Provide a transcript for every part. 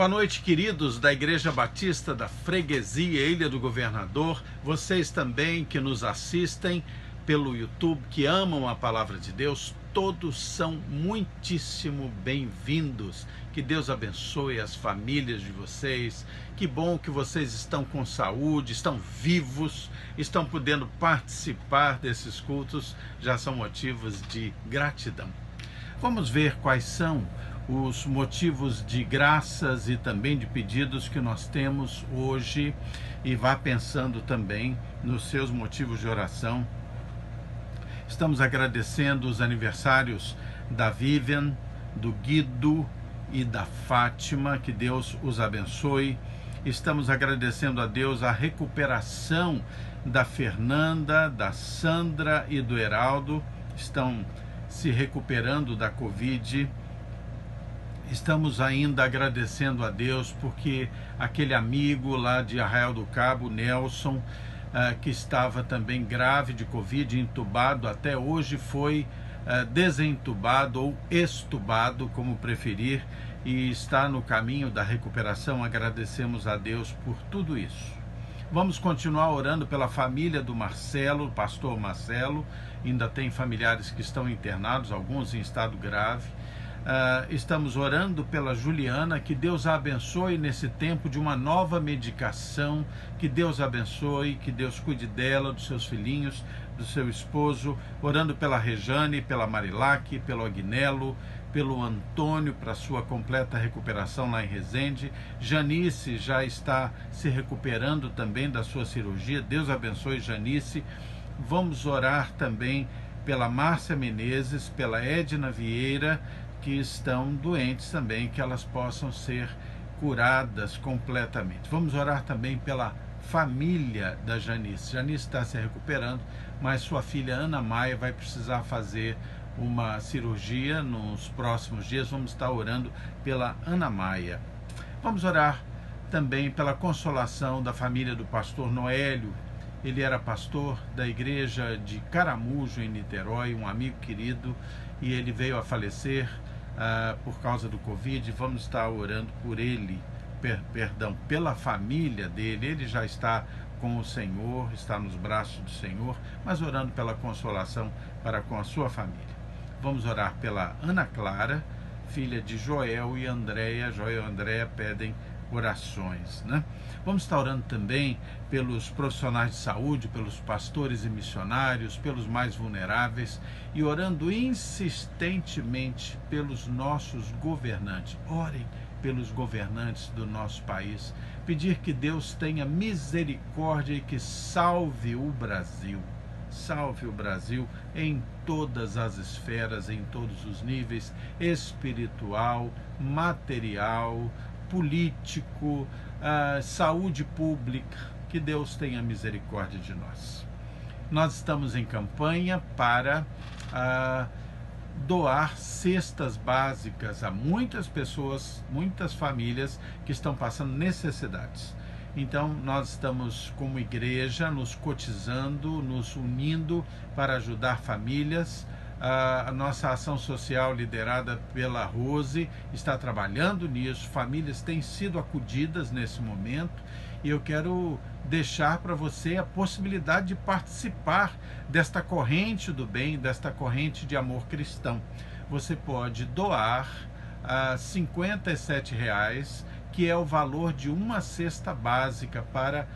Boa noite, queridos da Igreja Batista da Freguesia Ilha do Governador, vocês também que nos assistem pelo YouTube, que amam a Palavra de Deus, todos são muitíssimo bem-vindos. Que Deus abençoe as famílias de vocês, que bom que vocês estão com saúde, estão vivos, estão podendo participar desses cultos, já são motivos de gratidão. Vamos ver quais são os motivos de graças e também de pedidos que nós temos hoje, e vá pensando também nos seus motivos de oração. Estamos agradecendo os aniversários da Vivian, do Guido e da Fátima, que Deus os abençoe. Estamos agradecendo a Deus a recuperação da Fernanda, da Sandra e do Heraldo, estão se recuperando da Covid. Estamos ainda agradecendo a Deus porque aquele amigo lá de Arraial do Cabo, Nelson, que estava também grave de Covid, entubado, até hoje foi desentubado ou estubado, como preferir, e está no caminho da recuperação. Agradecemos a Deus por tudo isso. Vamos continuar orando pela família do Marcelo, o pastor Marcelo. Ainda tem familiares que estão internados, alguns em estado grave. Estamos orando pela Juliana, que Deus a abençoe nesse tempo de uma nova medicação, que Deus abençoe, que Deus cuide dela, dos seus filhinhos, do seu esposo, orando pela Rejane, pela Marilac, pelo Agnello, pelo Antônio, para sua completa recuperação lá em Resende. Janice já está se recuperando também da sua cirurgia, Deus abençoe Janice. Vamos orar também pela Márcia Menezes, pela Edna Vieira, que estão doentes também, que elas possam ser curadas completamente. Vamos orar também pela família da Janice. Janice está se recuperando, mas sua filha Ana Maia vai precisar fazer uma cirurgia nos próximos dias. Vamos estar orando pela Ana Maia. Vamos orar também pela consolação da família do pastor Noélio. Ele era pastor da igreja de Caramujo, em Niterói, um amigo querido, e ele veio a falecer por causa do Covid. Vamos estar orando por ele, pela família dele. Ele já está com o Senhor, está nos braços do Senhor, mas orando pela consolação para com a sua família. Vamos orar pela Ana Clara, filha de Joel e Andréia. Joel e Andréia pedem orações, né? Vamos estar orando também pelos profissionais de saúde, pelos pastores e missionários, pelos mais vulneráveis, e orando insistentemente pelos nossos governantes. Orem pelos governantes do nosso país, pedir que Deus tenha misericórdia e que salve o Brasil. Salve o Brasil em todas as esferas, em todos os níveis, espiritual, material, político, saúde pública. Que Deus tenha misericórdia de nós. Nós estamos em campanha para doar cestas básicas a muitas pessoas, muitas famílias que estão passando necessidades. Então, nós estamos como igreja nos cotizando, nos unindo para ajudar famílias. A nossa ação social, liderada pela Rose, está trabalhando nisso. Famílias têm sido acudidas nesse momento, e eu quero deixar para você a possibilidade de participar desta corrente do bem, desta corrente de amor cristão. Você pode doar R$ 57,00, que é o valor de uma cesta básica para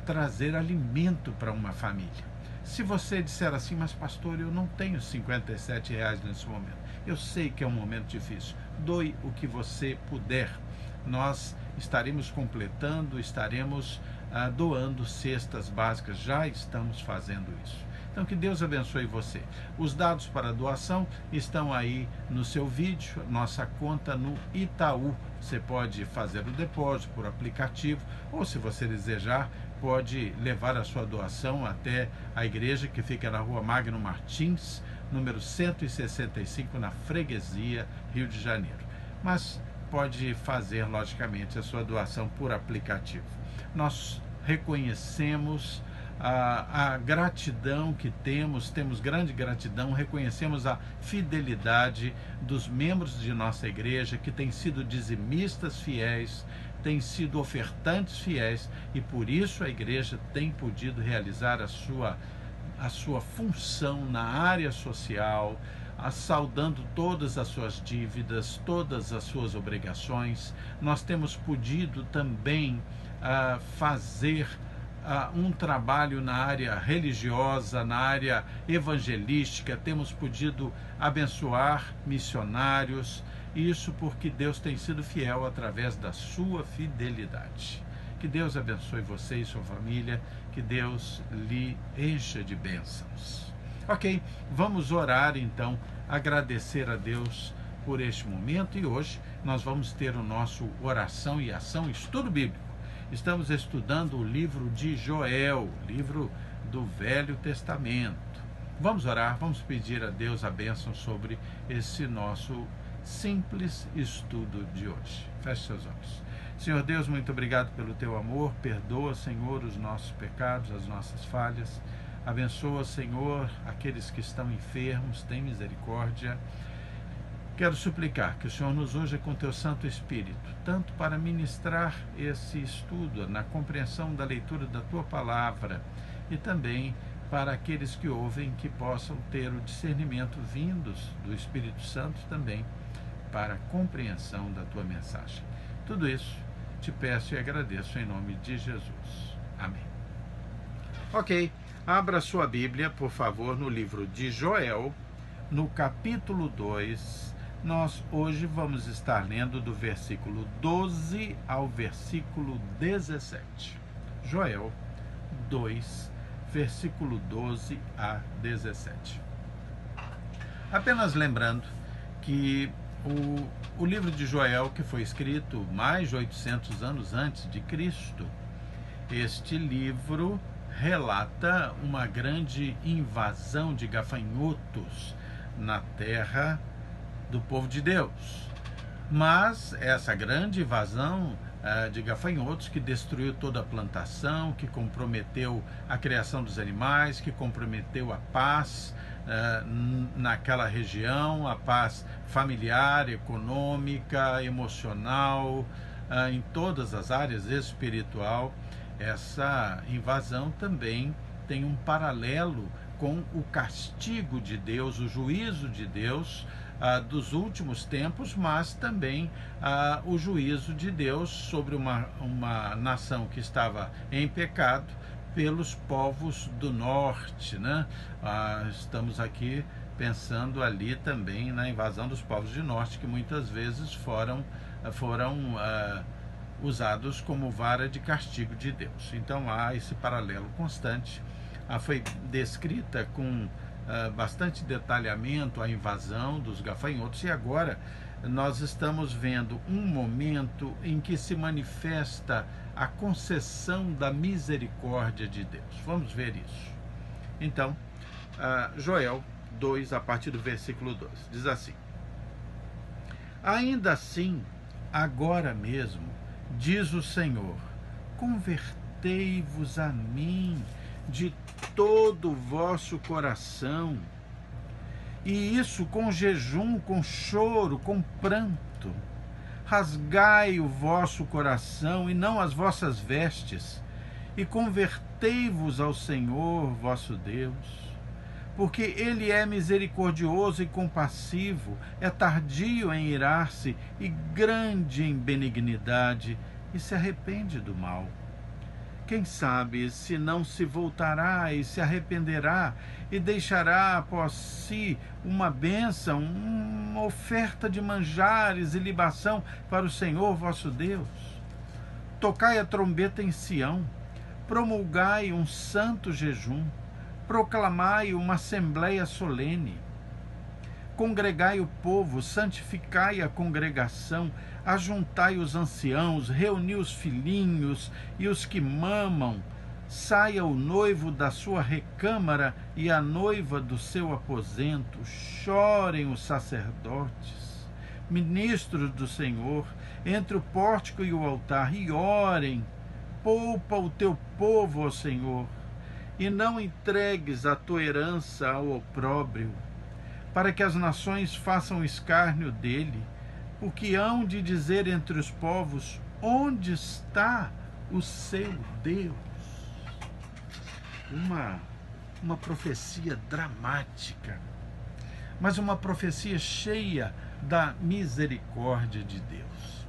trazer alimento para uma família. Se você disser assim, mas pastor, eu não tenho R$ 57,00 nesse momento, eu sei que é um momento difícil, doe o que você puder. Nós estaremos completando, estaremos doando cestas básicas, já estamos fazendo isso. Então, que Deus abençoe você. Os dados para a doação estão aí no seu vídeo, nossa conta no Itaú. Você pode fazer o depósito por aplicativo, ou, se você desejar, pode levar a sua doação até a igreja, que fica na Rua Magno Martins, número 165, na Freguesia, Rio de Janeiro. Mas pode fazer, logicamente, a sua doação por aplicativo. Nós reconhecemos a gratidão que temos grande gratidão, reconhecemos a fidelidade dos membros de nossa igreja, que têm sido dizimistas fiéis, têm sido ofertantes fiéis, e por isso a igreja tem podido realizar a sua função na área social, saldando todas as suas dívidas, todas as suas obrigações. Nós temos podido também fazer um trabalho na área religiosa, na área evangelística, temos podido abençoar missionários, isso porque Deus tem sido fiel através da sua fidelidade. Que Deus abençoe você e sua família, que Deus lhe encha de bênçãos. Ok, vamos orar então, agradecer a Deus por este momento, e hoje nós vamos ter o nosso oração e ação estudo bíblico. Estamos estudando o livro de Joel, livro do Velho Testamento. Vamos orar, vamos pedir a Deus a bênção sobre esse nosso simples estudo de hoje. Feche seus olhos. Senhor Deus, muito obrigado pelo teu amor. Perdoa, Senhor, os nossos pecados, as nossas falhas. Abençoa, Senhor, aqueles que estão enfermos, tem misericórdia. Quero suplicar que o Senhor nos use com teu Santo Espírito, tanto para ministrar esse estudo, na compreensão da leitura da tua palavra, e também para aqueles que ouvem, que possam ter o discernimento vindos do Espírito Santo também, para a compreensão da tua mensagem. Tudo isso te peço e agradeço em nome de Jesus. Amém. Ok, abra sua Bíblia, por favor, no livro de Joel, no capítulo 2, nós hoje vamos estar lendo do versículo 12 ao versículo 17. Joel 2, versículo 12 a 17. Apenas lembrando que o livro de Joel, que foi escrito mais de 800 anos antes de Cristo, este livro relata uma grande invasão de gafanhotos na terra do povo de Deus. Mas essa grande invasão de gafanhotos, que destruiu toda a plantação, que comprometeu a criação dos animais, que comprometeu a paz naquela região, a paz familiar, econômica, emocional, em todas as áreas, espiritual. Essa invasão também tem um paralelo com o castigo de Deus, o juízo de Deus dos últimos tempos, mas também o juízo de Deus sobre uma nação que estava em pecado, pelos povos do norte, né? Estamos aqui pensando ali também na invasão dos povos do norte, que muitas vezes foram usados como vara de castigo de Deus. Então há esse paralelo constante. Foi descrita com bastante detalhamento a invasão dos gafanhotos, e agora nós estamos vendo um momento em que se manifesta a concessão da misericórdia de Deus. Vamos ver isso. Então, Joel 2, a partir do versículo 12, diz assim: ainda assim, agora mesmo, diz o Senhor, convertei-vos a mim de todo o vosso coração, e isso com jejum, com choro, com pranto. Rasgai o vosso coração e não as vossas vestes, e convertei-vos ao Senhor vosso Deus, porque Ele é misericordioso e compassivo, é tardio em irar-se e grande em benignidade, e se arrepende do mal. Quem sabe se não se voltará e se arrependerá e deixará após si uma bênção, uma oferta de manjares e libação para o Senhor vosso Deus. Tocai a trombeta em Sião, promulgai um santo jejum, proclamai uma assembleia solene. Congregai o povo, santificai a congregação, ajuntai os anciãos, reuni os filhinhos e os que mamam. Saia o noivo da sua recâmara e a noiva do seu aposento. Chorem os sacerdotes, ministros do Senhor, entre o pórtico e o altar, e orem. Poupa o teu povo, ó Senhor. e não entregues a tua herança ao opróbrio, para que as nações façam escárnio dele, porque hão de dizer entre os povos: onde está o seu Deus? Uma profecia dramática, mas uma profecia cheia da misericórdia de Deus.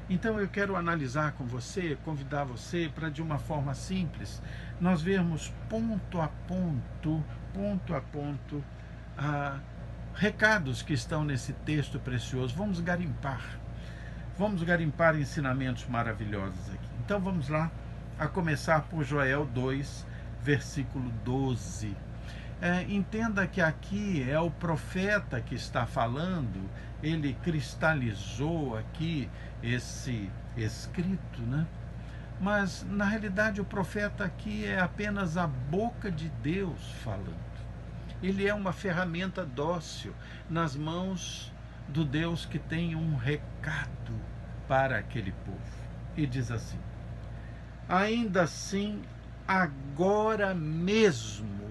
Então eu quero analisar com você, convidar você para, de uma forma simples, nós vermos ponto a ponto, recados que estão nesse texto precioso. Vamos garimpar ensinamentos maravilhosos aqui. Então vamos lá, a começar por Joel 2, versículo 12. Entenda que aqui é o profeta que está falando, ele cristalizou aqui esse escrito, né? Mas, na realidade, o profeta aqui é apenas a boca de Deus falando. Ele é uma ferramenta dócil nas mãos do Deus que tem um recado para aquele povo. E diz assim: ainda assim, agora mesmo.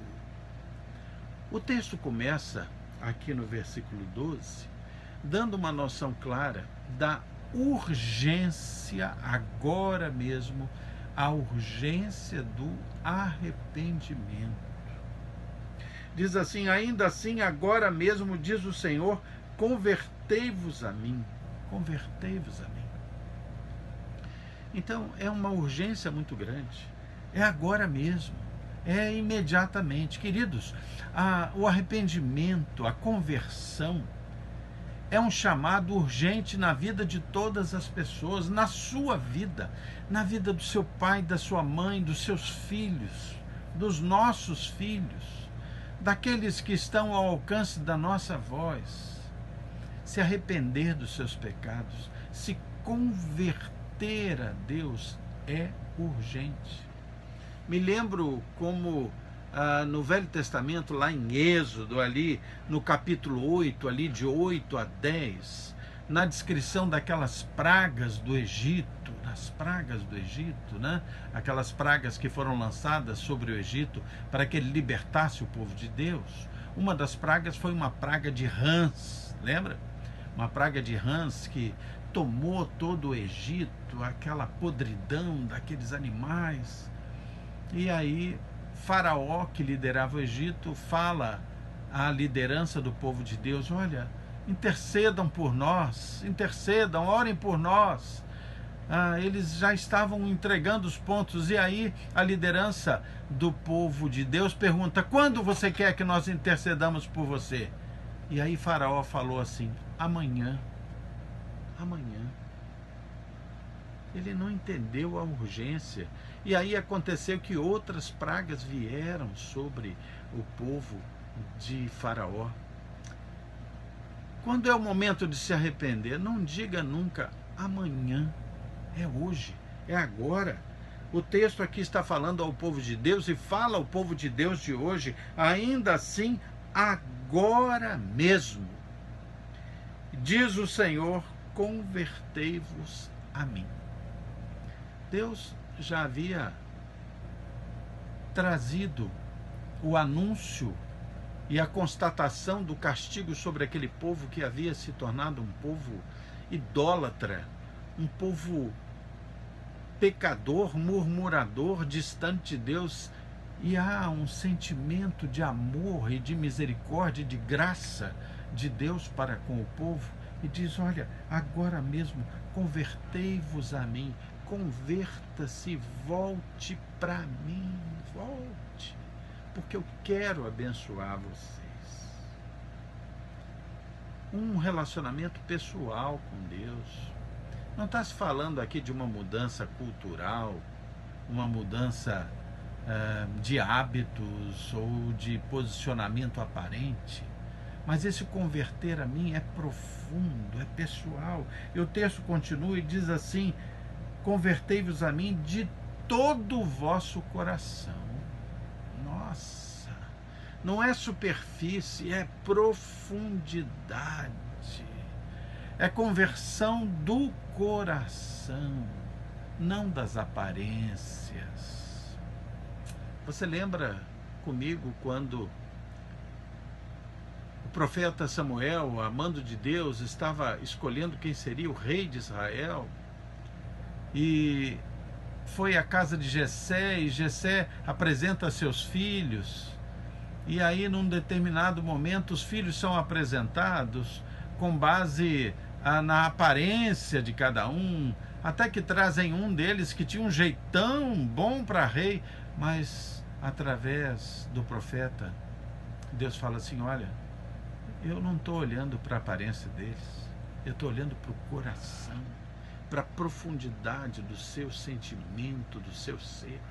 O texto começa, aqui no versículo 12, dando uma noção clara da urgência, agora mesmo, a urgência do arrependimento. Diz assim: ainda assim, agora mesmo, diz o Senhor, convertei-vos a mim. Convertei-vos a mim. Então, é uma urgência muito grande. É agora mesmo. É imediatamente. Queridos, o arrependimento, a conversão, é um chamado urgente na vida de todas as pessoas, na sua vida, na vida do seu pai, da sua mãe, dos seus filhos, dos nossos filhos, daqueles que estão ao alcance da nossa voz. Se arrepender dos seus pecados, se converter a Deus é urgente. Me lembro como no Velho Testamento, lá em Êxodo, ali no capítulo 8, ali de 8 a 10, na descrição daquelas pragas do Egito, né? Aquelas pragas que foram lançadas sobre o Egito para que ele libertasse o povo de Deus. Uma das pragas foi uma praga de rãs, lembra? Uma praga de rãs que tomou todo o Egito, aquela podridão daqueles animais. E aí Faraó, que liderava o Egito, fala à liderança do povo de Deus: olha, intercedam por nós, intercedam, orem por nós. Eles já estavam entregando os pontos, e aí a liderança do povo de Deus pergunta: quando você quer que nós intercedamos por você? E aí Faraó falou assim: amanhã. Ele não entendeu a urgência. E aí aconteceu que outras pragas vieram sobre o povo de Faraó. Quando é o momento de se arrepender, não diga nunca amanhã. É hoje, é agora. O texto aqui está falando ao povo de Deus e fala ao povo de Deus de hoje, ainda assim, agora mesmo. Diz o Senhor: convertei-vos a mim. Deus já havia trazido o anúncio e a constatação do castigo sobre aquele povo que havia se tornado um povo idólatra, um povo pecador, murmurador, distante de Deus. E há um sentimento de amor e de misericórdia e de graça de Deus para com o povo, e diz: olha, agora mesmo, convertei-vos a mim. Converta-se, volte para mim, volte, porque eu quero abençoar vocês. Um relacionamento pessoal com Deus. Não está se falando aqui de uma mudança cultural, uma mudança de hábitos ou de posicionamento aparente. Mas esse converter a mim é profundo, é pessoal. E o texto continua e diz assim: convertei-vos a mim de todo o vosso coração. Nossa, não é superfície, é profundidade. É conversão do coração, não das aparências. Você lembra comigo quando o profeta Samuel, a mando de Deus, estava escolhendo quem seria o rei de Israel? E foi à casa de Jessé, e Jessé apresenta seus filhos. E aí, num determinado momento, os filhos são apresentados com base na aparência de cada um, até que trazem um deles que tinha um jeitão bom para rei, mas através do profeta, Deus fala assim: olha, eu não estou olhando para a aparência deles, eu estou olhando para o coração, para a profundidade do seu sentimento, do seu ser.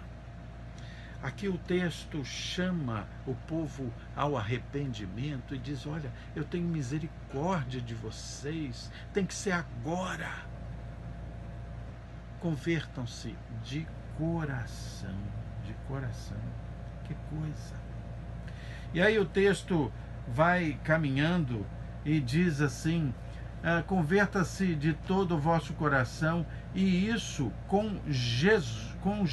Aqui o texto chama o povo ao arrependimento e diz: olha, eu tenho misericórdia de vocês, tem que ser agora. Convertam-se de coração, de coração. Que coisa! E aí o texto vai caminhando e diz assim: converta-se de todo o vosso coração, e isso com jejuns.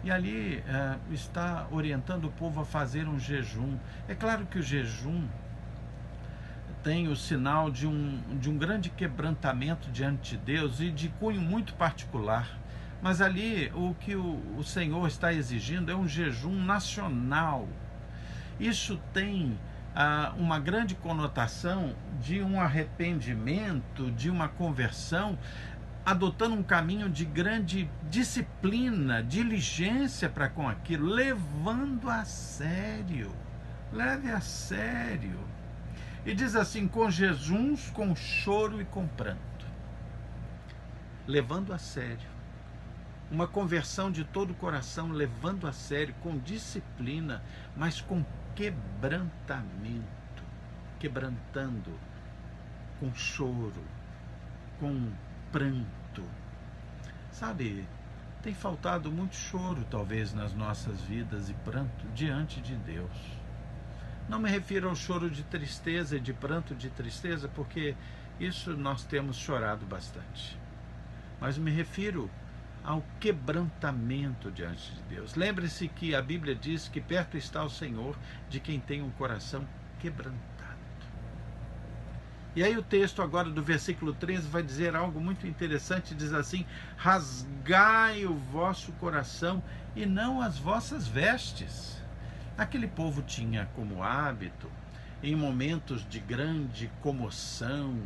E ali está orientando o povo a fazer um jejum. É claro que o jejum tem o sinal de um grande quebrantamento diante de Deus e de cunho muito particular. Mas ali o que o Senhor está exigindo é um jejum nacional. Isso tem uma grande conotação de um arrependimento, de uma conversão, adotando um caminho de grande disciplina, diligência para com aquilo, levando a sério. Leve a sério. E diz assim: com jejuns, com choro e com pranto. Levando a sério. Uma conversão de todo o coração, levando a sério, com disciplina, mas com quebrantamento. Quebrantando, com choro, com pranto. Sabe, tem faltado muito choro talvez nas nossas vidas e pranto diante de Deus. Não me refiro ao choro de tristeza e de pranto de tristeza, porque isso nós temos chorado bastante. Mas me refiro ao quebrantamento diante de Deus. Lembre-se que a Bíblia diz que perto está o Senhor de quem tem um coração quebrantado. E aí o texto agora do versículo 13 vai dizer algo muito interessante, diz assim: rasgai o vosso coração e não as vossas vestes. Aquele povo tinha como hábito, em momentos de grande comoção,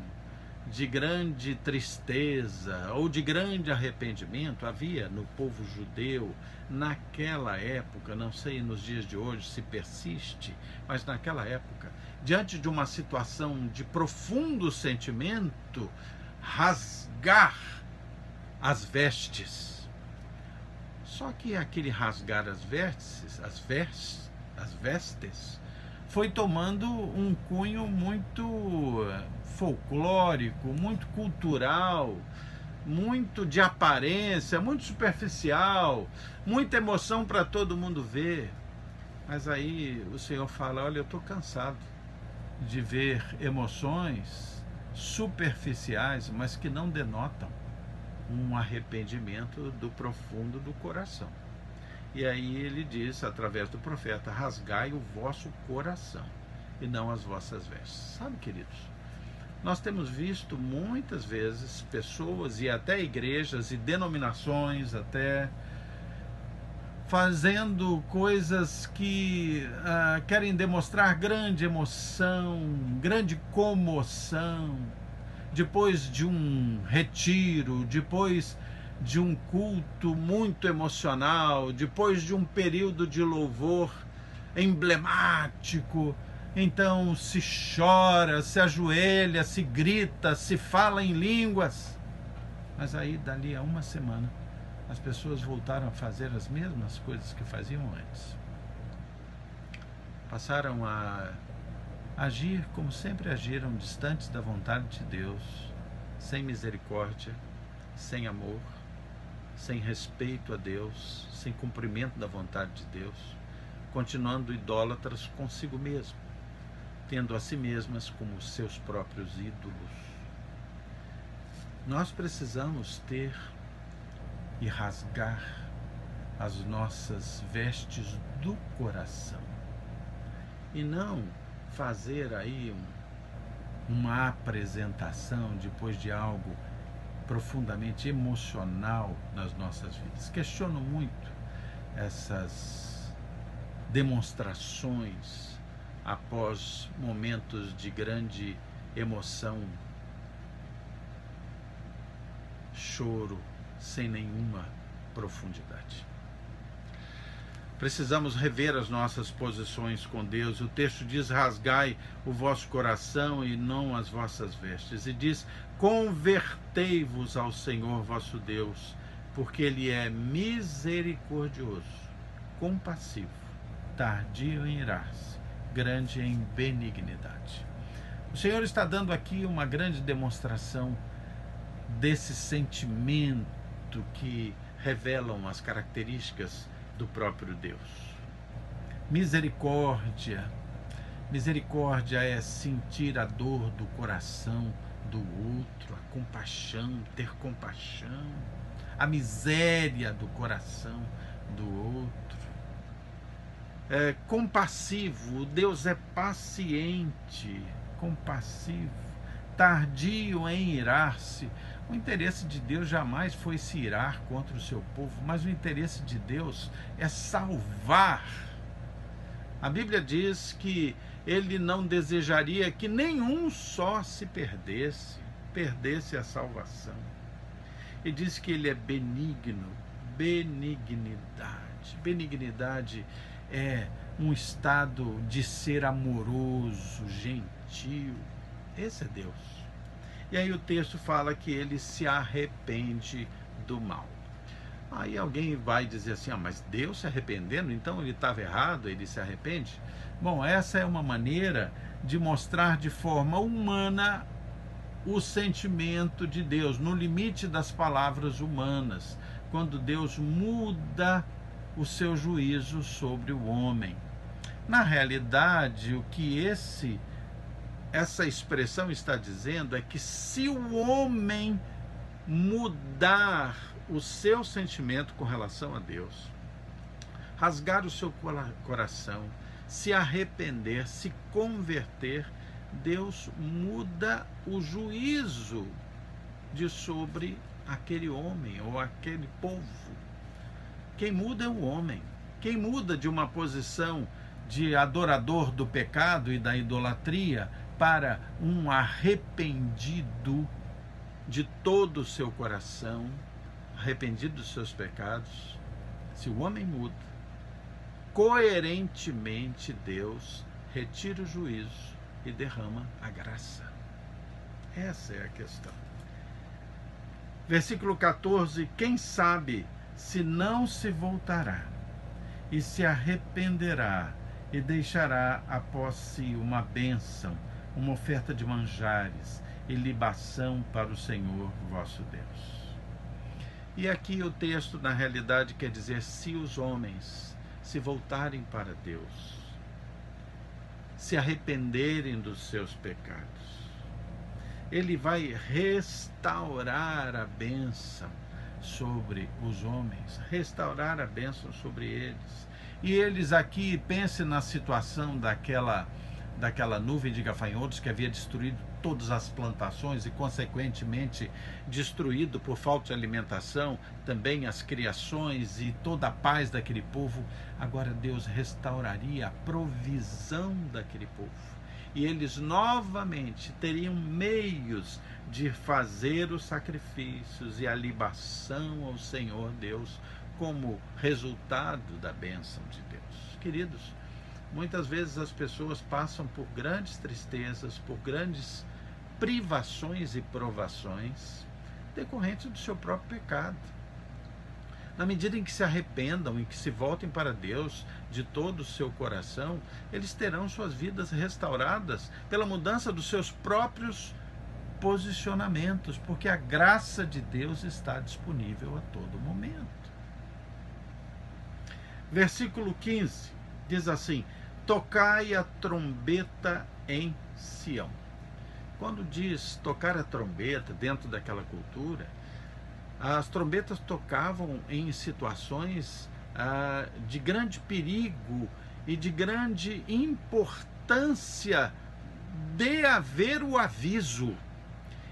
de grande tristeza ou de grande arrependimento, havia no povo judeu, naquela época, não sei nos dias de hoje se persiste, mas naquela época, diante de uma situação de profundo sentimento, rasgar as vestes. Só que aquele rasgar as vestes, foi tomando um cunho muito folclórico, muito cultural, muito de aparência, muito superficial, muita emoção para todo mundo ver. Mas aí o Senhor fala: olha, eu estou cansado de ver emoções superficiais, mas que não denotam um arrependimento do profundo do coração. E aí ele diz, através do profeta: rasgai o vosso coração e não as vossas vestes. Sabe, queridos, nós temos visto muitas vezes pessoas e até igrejas e denominações até fazendo coisas que querem demonstrar grande emoção, grande comoção, depois de um retiro, depois de um culto muito emocional, depois de um período de louvor emblemático. Então se chora, se ajoelha, se grita, se fala em línguas. Mas aí, dali a uma semana, as pessoas voltaram a fazer as mesmas coisas que faziam antes. Passaram a agir como sempre agiram, distantes da vontade de Deus, sem misericórdia, sem amor, sem respeito a Deus, sem cumprimento da vontade de Deus, continuando idólatras consigo mesmo, tendo a si mesmas como seus próprios ídolos. Nós precisamos ter e rasgar as nossas vestes do coração. E não fazer aí uma apresentação depois de algo profundamente emocional nas nossas vidas. Questiono muito essas demonstrações após momentos de grande emoção, choro, sem nenhuma profundidade. Precisamos rever as nossas posições com Deus. O texto diz: rasgai o vosso coração e não as vossas vestes. E diz: convertei-vos ao Senhor vosso Deus, porque Ele é misericordioso, compassivo, tardio em irar-se, grande em benignidade. O Senhor está dando aqui uma grande demonstração desse sentimento que revelam as características do próprio Deus. Misericórdia. Misericórdia é sentir a dor do coração do outro, a compaixão, ter compaixão, a miséria do coração do outro. É compassivo, Deus é paciente, compassivo, tardio em irar-se. O interesse de Deus jamais foi se irar contra o seu povo, mas o interesse de Deus é salvar. A Bíblia diz que Ele não desejaria que nenhum só se perdesse a salvação. E diz que Ele é benigno, benignidade. Benignidade é um estado de ser amoroso, gentil. Esse é Deus. E aí o texto fala que ele se arrepende do mal. Aí alguém vai dizer assim: mas Deus se arrependendo, então ele estava errado, ele se arrepende? Bom, essa é uma maneira de mostrar de forma humana o sentimento de Deus, no limite das palavras humanas, quando Deus muda o seu juízo sobre o homem. Na realidade, o que essa expressão está dizendo é que se o homem mudar o seu sentimento com relação a Deus, rasgar o seu coração, se arrepender, se converter, Deus muda o juízo de sobre aquele homem ou aquele povo. Quem muda é o homem. Quem muda de uma posição de adorador do pecado e da idolatria para um arrependido de todo o seu coração, arrependido dos seus pecados, se o homem muda, coerentemente Deus retira o juízo e derrama a graça. Essa é a questão. Versículo 14: quem sabe se não se voltará e se arrependerá e deixará após si uma bênção, uma oferta de manjares e libação para o Senhor vosso Deus. E aqui o texto, na realidade, quer dizer: se os homens se voltarem para Deus, se arrependerem dos seus pecados, Ele vai restaurar a bênção sobre os homens, restaurar a bênção sobre eles. E eles aqui, pensem na situação daquela nuvem de gafanhotos que havia destruído todas as plantações e, consequentemente, destruído por falta de alimentação também as criações e toda a paz daquele povo. Agora Deus restauraria a provisão daquele povo. E eles novamente teriam meios de fazer os sacrifícios e a libação ao Senhor Deus como resultado da bênção de Deus. Queridos, muitas vezes as pessoas passam por grandes tristezas, por grandes privações e provações decorrentes do seu próprio pecado. Na medida em que se arrependam e que se voltem para Deus de todo o seu coração, eles terão suas vidas restauradas pela mudança dos seus próprios posicionamentos, porque a graça de Deus está disponível a todo momento. Versículo 15 diz assim: tocai a trombeta em Sião. Quando diz tocar a trombeta dentro daquela cultura, as trombetas tocavam em situações de grande perigo e de grande importância de haver o aviso.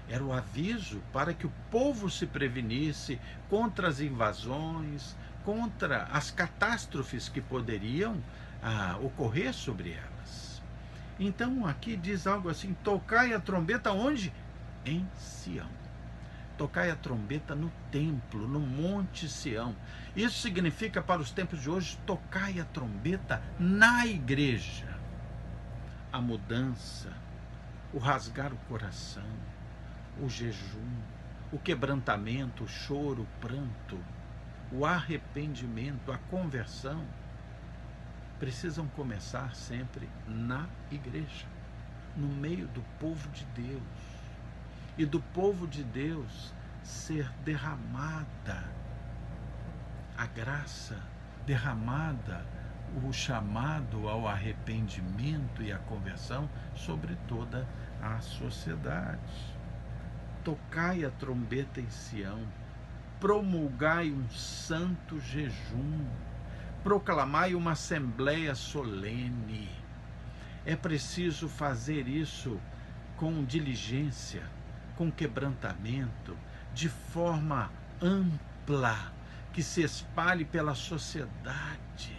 Era o aviso para que o povo se prevenisse contra as invasões, contra as catástrofes que poderiam ocorrer sobre elas. Então aqui diz algo assim: tocai a trombeta onde? Em Sião. Tocai a trombeta no templo, no Monte Sião. Isso significa, para os tempos de hoje, tocai a trombeta na igreja. A mudança, o rasgar o coração, o jejum, o quebrantamento, o choro, o pranto, o arrependimento, a conversão, precisam começar sempre na igreja, no meio do povo de Deus. E do povo de Deus ser derramada a graça, derramada o chamado ao arrependimento e à conversão sobre toda a sociedade. Tocai a trombeta em Sião, promulgai um santo jejum, proclamai uma assembleia solene. É preciso fazer isso com diligência, com quebrantamento, de forma ampla, que se espalhe pela sociedade,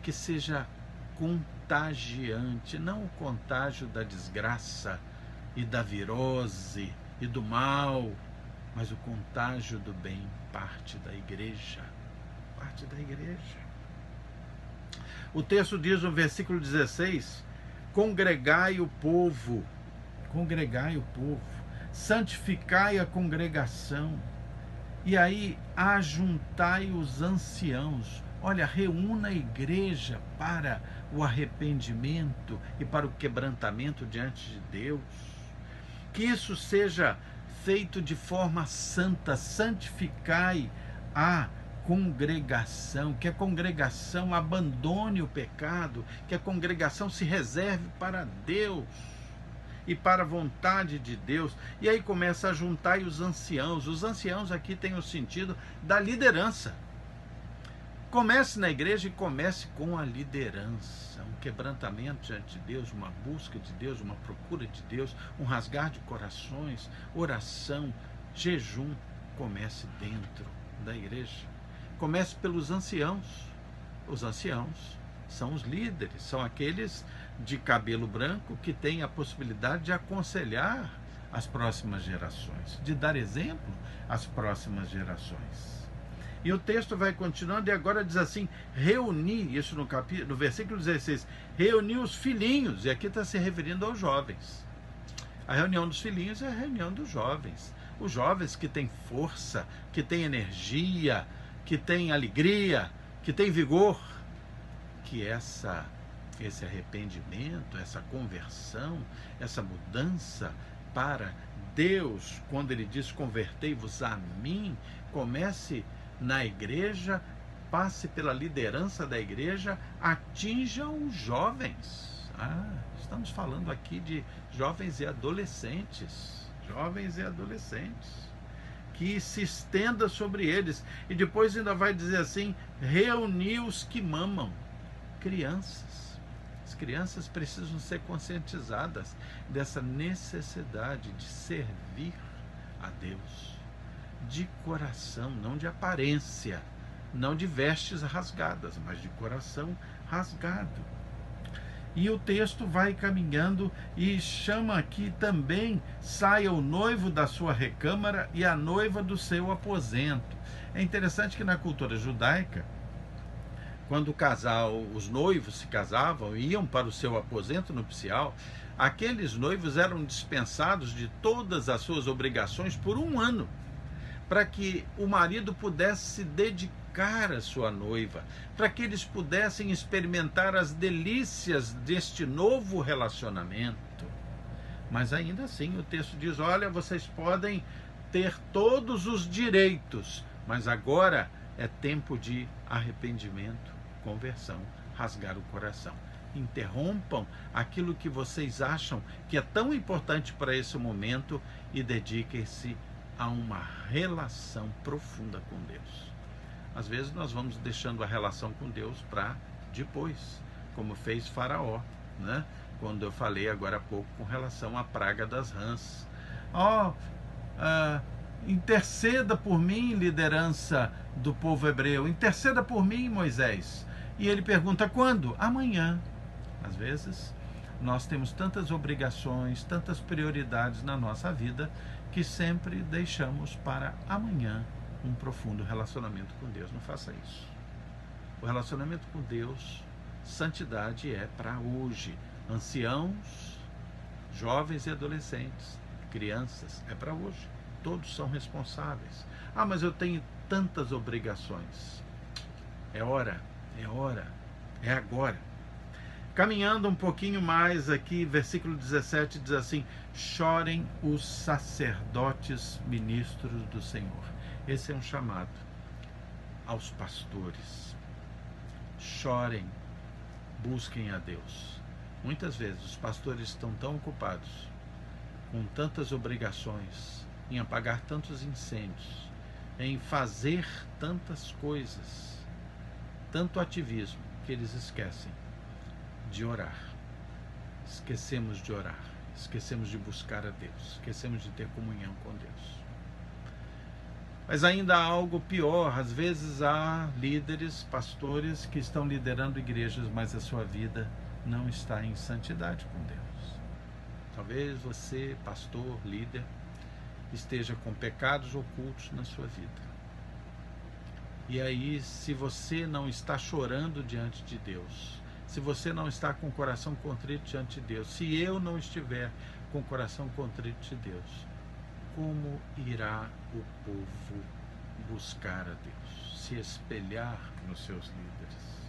que seja contagiante, não o contágio da desgraça e da virose e do mal, mas o contágio do bem, parte da igreja. O texto diz no versículo 16: congregai o povo, santificai a congregação, e aí ajuntai os anciãos. Olha, reúna a igreja para o arrependimento e para o quebrantamento diante de Deus. Que isso seja feito de forma santa, santificai a congregação, que a congregação abandone o pecado, que a congregação se reserve para Deus e para a vontade de Deus. E aí começa a juntar os anciãos. Os anciãos aqui têm o sentido da liderança. Comece na igreja e comece com a liderança, um quebrantamento diante de Deus, uma busca de Deus, uma procura de Deus, um rasgar de corações, oração, jejum. Comece dentro da igreja. Comece pelos anciãos. Os anciãos são os líderes, são aqueles de cabelo branco que têm a possibilidade de aconselhar as próximas gerações, de dar exemplo às próximas gerações. E o texto vai continuando e agora diz assim: reuni, isso no versículo 16, reuni os filhinhos, e aqui está se referindo aos jovens. A reunião dos filhinhos é a reunião dos jovens. Os jovens que têm força, que têm energia, que têm alegria, que têm vigor. Que esse arrependimento, essa conversão, essa mudança para Deus, quando ele diz convertei-vos a mim, comece na igreja, passe pela liderança da igreja, atinja os jovens. Estamos falando aqui de jovens e adolescentes, que se estenda sobre eles. E depois ainda vai dizer assim: reuni os que mamam, crianças. As crianças precisam ser conscientizadas dessa necessidade de servir a Deus de coração, não de aparência, não de vestes rasgadas, mas de coração rasgado. E o texto vai caminhando e chama aqui também: saia o noivo da sua recâmara e a noiva do seu aposento. É interessante que na cultura judaica, quando os noivos se casavam e iam para o seu aposento nupcial, aqueles noivos eram dispensados de todas as suas obrigações por um ano, para que o marido pudesse se dedicar à sua noiva, para que eles pudessem experimentar as delícias deste novo relacionamento. Mas ainda assim o texto diz: olha, vocês podem ter todos os direitos, mas agora é tempo de arrependimento, conversão, rasgar o coração. Interrompam aquilo que vocês acham que é tão importante para esse momento e dediquem-se a uma relação profunda com Deus. Às vezes nós vamos deixando a relação com Deus para depois, como fez Faraó, né? Quando eu falei agora há pouco com relação à praga das rãs. Interceda por mim, liderança do povo hebreu, interceda por mim, Moisés. E ele pergunta quando? Amanhã. Às vezes nós temos tantas obrigações, tantas prioridades na nossa vida, que sempre deixamos para amanhã um profundo relacionamento com Deus. Não faça isso. O relacionamento com Deus, santidade, é para hoje. Anciãos, jovens e adolescentes, crianças, é para hoje. Todos são responsáveis. Mas eu tenho tantas obrigações. É hora, é agora. Caminhando um pouquinho mais aqui, versículo 17 diz assim: chorem os sacerdotes ministros do Senhor. Esse é um chamado aos pastores. Chorem, busquem a Deus. Muitas vezes os pastores estão tão ocupados, com tantas obrigações, em apagar tantos incêndios, em fazer tantas coisas, tanto ativismo, que eles esquecem de orar. Esquecemos de orar, esquecemos de buscar a Deus, esquecemos de ter comunhão com Deus. Mas ainda há algo pior. Às vezes há líderes, pastores que estão liderando igrejas, mas a sua vida não está em santidade com Deus. Talvez você, pastor, líder, esteja com pecados ocultos na sua vida. E aí, se você não está chorando diante de Deus, se você não está com o coração contrito diante de Deus, se eu não estiver com o coração contrito de Deus, como irá o povo buscar a Deus, se espelhar nos seus líderes?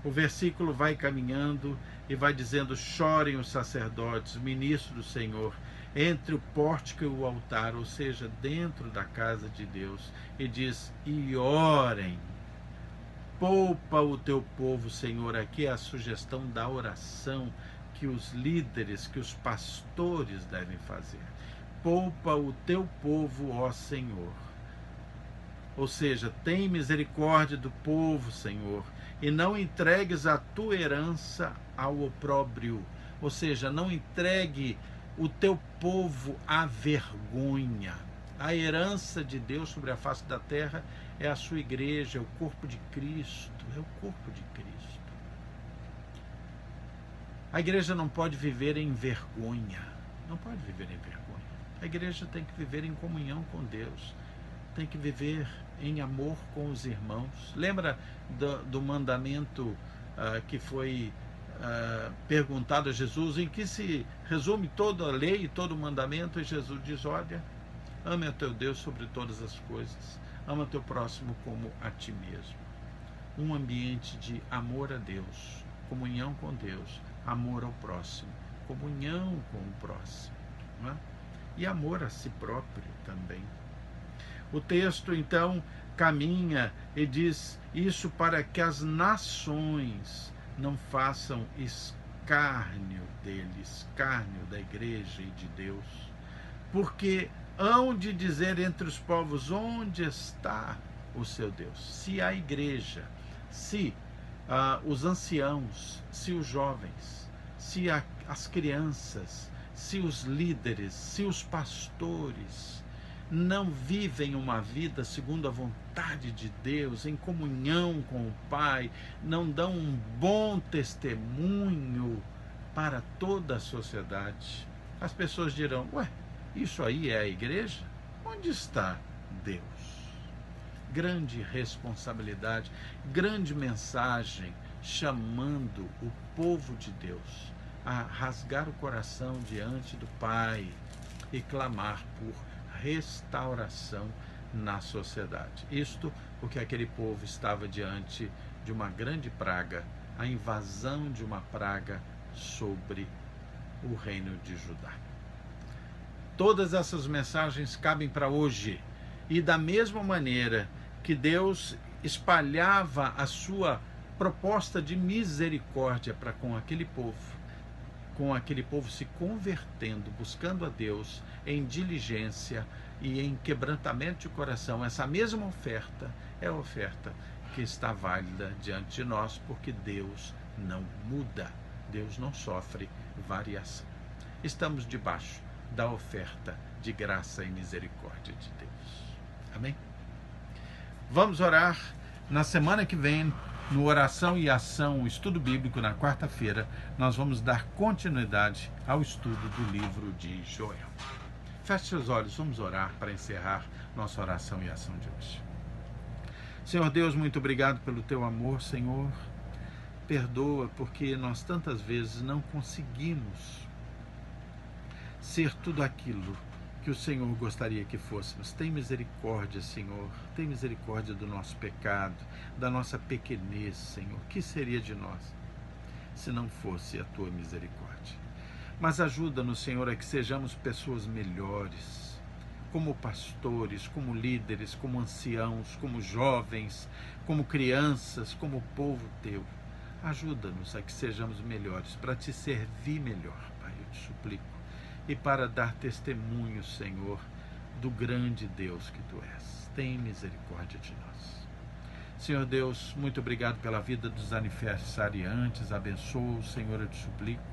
O versículo vai caminhando e vai dizendo: chorem os sacerdotes, ministros do Senhor, entre o pórtico e o altar, ou seja, dentro da casa de Deus, e diz: e orem, poupa o teu povo, Senhor. Aqui é a sugestão da oração que os líderes, que os pastores devem fazer. Poupa o teu povo, ó Senhor. Ou seja, tem misericórdia do povo, Senhor, e não entregues a tua herança ao opróbrio. Ou seja, não entregue o teu povo à vergonha. A herança de Deus sobre a face da terra é a sua igreja, é o corpo de Cristo, é o corpo de Cristo. A igreja não pode viver em vergonha, não pode viver em vergonha. A igreja tem que viver em comunhão com Deus, tem que viver em amor com os irmãos. Lembra do mandamento que foi perguntado a Jesus, em que se resume toda a lei e todo o mandamento? E Jesus diz: olha, ame a teu Deus sobre todas as coisas, ama teu próximo como a ti mesmo. Um ambiente de amor a Deus, comunhão com Deus, amor ao próximo, comunhão com o próximo, não é? E amor a si próprio também. O texto então caminha e diz isso para que as nações não façam escárnio dele, escárnio da igreja e de Deus, porque hão de dizer entre os povos: onde está o seu Deus? Se a igreja, se os anciãos, se os jovens, se as crianças, se os líderes, se os pastores não vivem uma vida segundo a vontade de Deus, em comunhão com o Pai, não dão um bom testemunho para toda a sociedade, as pessoas dirão: ué, isso aí é a igreja? Onde está Deus? Grande responsabilidade, grande mensagem, chamando o povo de Deus a rasgar o coração diante do Pai e clamar por restauração na sociedade. Isto porque aquele povo estava diante de uma grande praga, a invasão de uma praga sobre o reino de Judá. Todas essas mensagens cabem para hoje, e da mesma maneira que Deus espalhava a sua proposta de misericórdia para com aquele povo se convertendo, buscando a Deus em diligência, e em quebrantamento de coração. Essa mesma oferta é a oferta que está válida diante de nós, porque Deus não muda, Deus não sofre variação. Estamos debaixo da oferta de graça e misericórdia de Deus. Amém? Vamos orar. Na semana que vem, no Oração e Ação, o estudo bíblico, na quarta-feira, nós vamos dar continuidade ao estudo do livro de Joel. Feche seus olhos, vamos orar para encerrar nossa oração e ação de hoje. Senhor Deus, muito obrigado pelo teu amor, Senhor. Perdoa porque nós tantas vezes não conseguimos ser tudo aquilo que o Senhor gostaria que fôssemos. Tem misericórdia, Senhor. Tem misericórdia do nosso pecado, da nossa pequenez, Senhor. O que seria de nós se não fosse a tua misericórdia? Mas ajuda-nos, Senhor, a que sejamos pessoas melhores, como pastores, como líderes, como anciãos, como jovens, como crianças, como povo teu. Ajuda-nos a que sejamos melhores, para te servir melhor, Pai, eu te suplico. E para dar testemunho, Senhor, do grande Deus que Tu és. Tem misericórdia de nós. Senhor Deus, muito obrigado pela vida dos aniversariantes. Abençoa, Senhor, eu te suplico.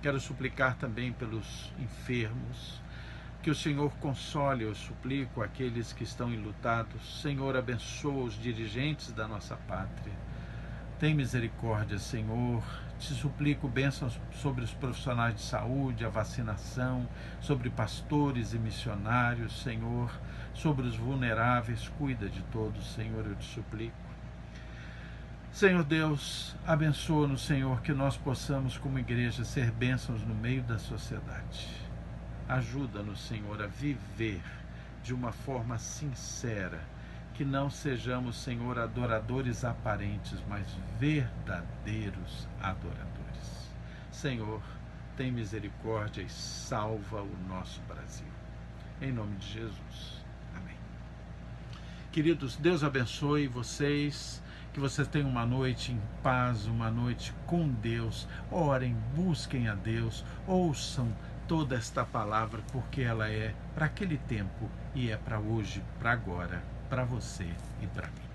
Quero suplicar também pelos enfermos. Que o Senhor console, eu suplico, aqueles que estão enlutados. Senhor, abençoa os dirigentes da nossa pátria. Tem misericórdia, Senhor. Te suplico bênçãos sobre os profissionais de saúde, a vacinação, sobre pastores e missionários, Senhor, sobre os vulneráveis. Cuida de todos, Senhor, eu te suplico. Senhor Deus, abençoa-nos, Senhor, que nós possamos, como igreja, ser bênçãos no meio da sociedade. Ajuda-nos, Senhor, a viver de uma forma sincera, que não sejamos, Senhor, adoradores aparentes, mas verdadeiros adoradores. Senhor, tem misericórdia e salva o nosso Brasil. Em nome de Jesus. Amém. Queridos, Deus abençoe vocês, que vocês tenham uma noite em paz, uma noite com Deus. Orem, busquem a Deus, ouçam toda esta palavra, porque ela é para aquele tempo e é para hoje, para agora, para você e para mim.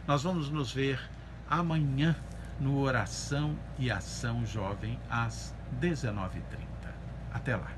Nós vamos nos ver amanhã no Oração e Ação Jovem às 19h30. Até lá.